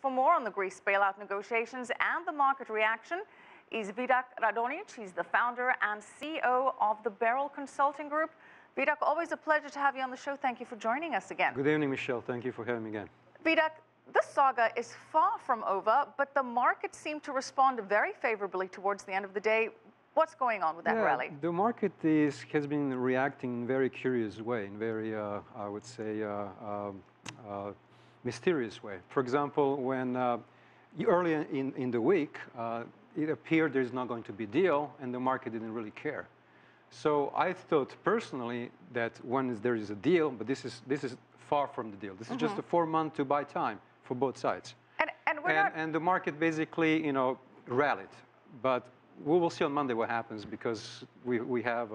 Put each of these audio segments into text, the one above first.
for more on the Greece bailout negotiations and the market reaction is Vidak Radonjic. He's the founder and CEO of the Beryl Consulting Group. Vidak, always a pleasure to have you on the show. Thank you for joining us again. Good evening, Michelle. Thank you for having me again. Vidak, this saga is far from over, but the market seemed to respond very favorably towards the end of the day. What's going on with that rally? The market has been reacting in a very curious way, in very, I would say, mysterious way. For example, when early in the week, it appeared there's not going to be a deal, and the market didn't really care. So I thought personally that when there is a deal, but this is far from the deal. This is just a 4-month to buy time for both sides. And the market basically, rallied. But we will see on Monday what happens, because we have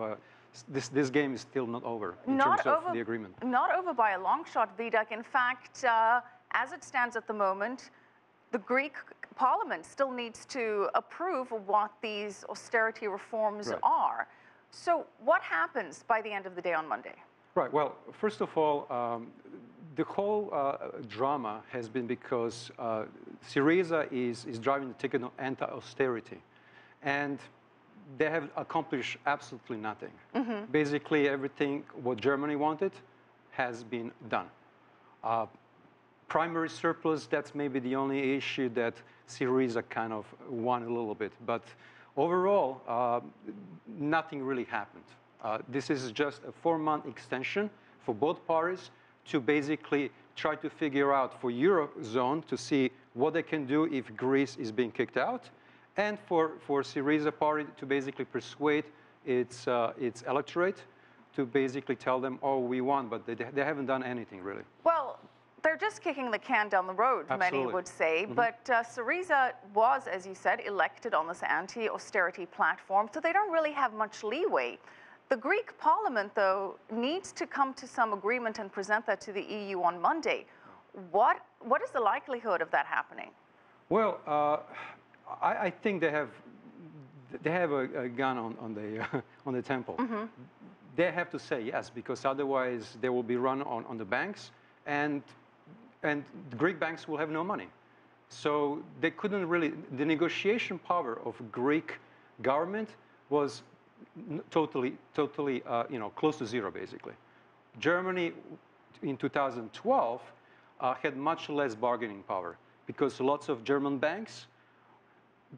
this game is still not over in terms of the agreement. Not over by a long shot, Vidak. In fact, as it stands at the moment, the Greek Parliament still needs to approve what these austerity reforms are. So what happens by the end of the day on Monday? Right. Well, first of all, the whole drama has been because Syriza is driving the ticket on anti-austerity. And they have accomplished absolutely nothing. Basically, everything what Germany wanted has been done. Primary surplus, that's maybe the only issue that Syriza kind of won a little bit. But overall, nothing really happened. This is just a 4-month extension for both parties to basically try to figure out for Eurozone to see what they can do if Greece is being kicked out, and for Syriza party to basically persuade its electorate to basically tell them, oh, we won, but they haven't done anything really. Well, they're just kicking the can down the road, many would say. But Syriza was, as you said, elected on this anti-austerity platform, so they don't really have much leeway. The Greek Parliament, though, needs to come to some agreement and present that to the EU on Monday. What is the likelihood of that happening? Well, I think they have a gun on the temple. They have to say yes, because otherwise they will be run on the banks, and the Greek banks will have no money. So they couldn't really. The negotiation power of Greek government was totally close to zero, basically. Germany in 2012 had much less bargaining power, because lots of German banks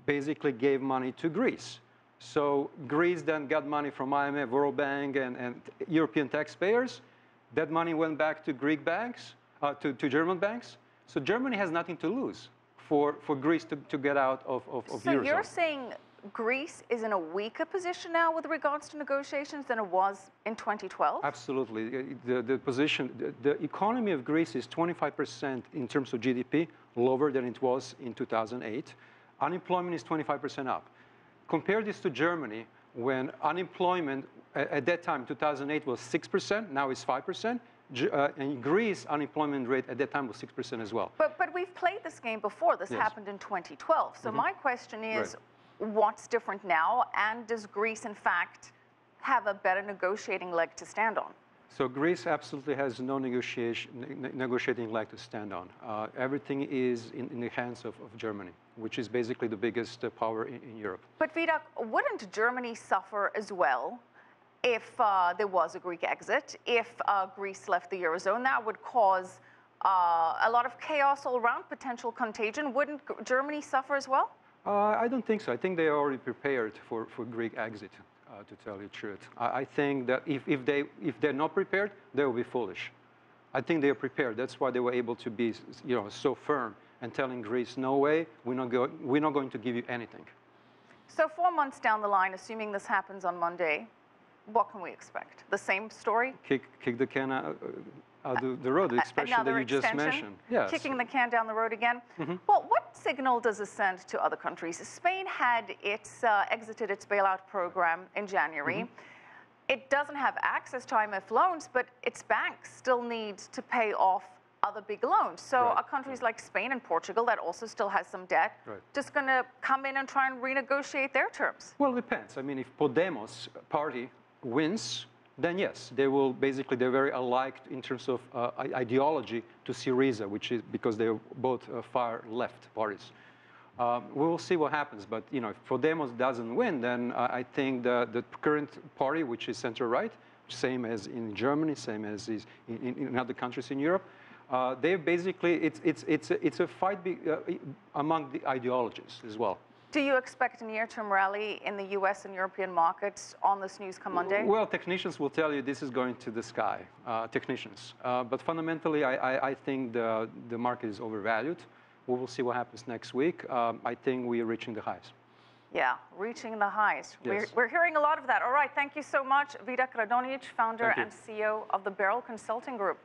basically gave money to Greece. So Greece then got money from IMF, World Bank, and European taxpayers. That money went back to Greek banks, to German banks. So Germany has nothing to lose for Greece to get out of Eurozone. So you're saying Greece is in a weaker position now with regards to negotiations than it was in 2012? Absolutely. The economy of Greece is 25% in terms of GDP lower than it was in 2008. Unemployment is 25% up. Compare this to Germany, when unemployment at that time, 2008, was 6%, now it's 5%. In Greece, unemployment rate at that time was 6% as well. But we've played this game before. This happened in 2012. So my question is, what's different now? And does Greece, in fact, have a better negotiating leg to stand on? So Greece absolutely has no negotiating leg to stand on. Everything is in the hands of Germany, which is basically the biggest power in Europe. But Vidak, wouldn't Germany suffer as well if there was a Greek exit? If Greece left the Eurozone, that would cause a lot of chaos all around, potential contagion. Wouldn't Germany suffer as well? I don't think so. I think they are already prepared for Greek exit, to tell you the truth. I think that if they're not prepared, they will be foolish. I think they are prepared. That's why they were able to be, so firm and telling Greece, no way, we're not going to give you anything. So 4 months down the line, assuming this happens on Monday, what can we expect? The same story? Kick the can out the road, the expression that you just mentioned. Yes. Kicking the can down the road again. Well, what signal does this send to other countries? Spain had exited its bailout program in January. It doesn't have access to IMF loans, but its banks still need to pay off other big loans. So are countries like Spain and Portugal, that also still has some debt, just going to come in and try and renegotiate their terms? Well, it depends. I mean, if Podemos party wins, then yes, they will basically, they're very alike in terms of ideology to Syriza, which is because they're both far left parties. We will see what happens, but you know, if Podemos doesn't win, then I think the current party, which is center-right, same as in Germany, same as is in other countries in Europe, they basically, it's a fight among the ideologies as well. Do you expect a near-term rally in the US and European markets on this news come Monday? Well, technicians will tell you this is going to the sky, technicians. But fundamentally, I think the market is overvalued. We will see what happens next week. I think we are reaching the highs. Yeah, reaching the highs. Yes. We're hearing a lot of that. All right, thank you so much, Vidak Radonjic, founder and CEO of the Beryl Consulting Group.